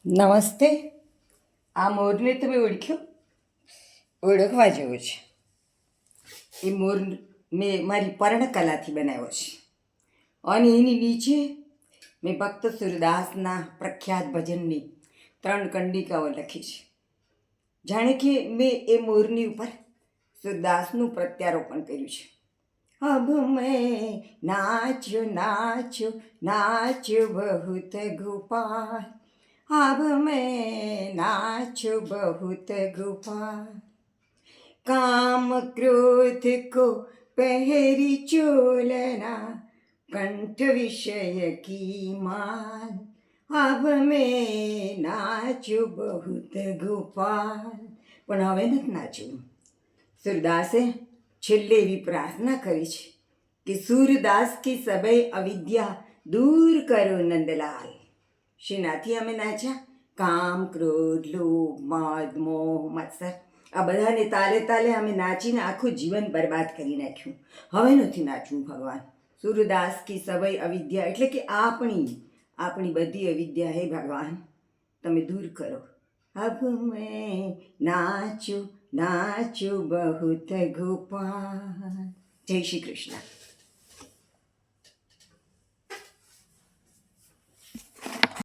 નમસ્તે. આ મોરને તમે ઓળખ્યો? ઓળખવા જેવો છે. એ મોર મેં મારી પર્ણકલાથી બનાવ્યો છે અને એની નીચે મેં ભક્ત સૂરદાસના પ્રખ્યાત ભજનની 3 કંડિકાઓ લખી છે. જાણે કે મેં એ મોરની ઉપર સૂરદાસનું પ્રત્યારોપણ કર્યું છે. અબ મેં નાચ્યો નાચ્યો નાચ્યો બહુત ગોપાલ, अब मैं नाचो बहुत गोपाल, काम क्रोध को पहरी चोलना, कंठ विषय की माल, अब मैं नाचो बहुत गोपाल. પણ હવે નથી નાચવું. સૂરદાસે છેલ્લે એવી પ્રાર્થના કરી છે કે સૂરદાસ કી સભઈ અવિદ્યા દૂર કરો નંદલાલ. શેનાથી અમે નાચ્યા? કામ, ક્રોધ, લોભ, મદ, મોહ, મત્સર, આ બધાને તાલે તાલે અમે નાચીને આખું જીવન બરબાદ કરી નાખ્યું. હવે નથી નાચવું ભગવાન. સૂરદાસ કી સભઈ અવિદ્યા એટલે કે આપણી બધી અવિદ્યા હે ભગવાન તમે દૂર કરો. અબ મેં નાચું નાચું બહુત ગોપાલ. જય શ્રી કૃષ્ણ.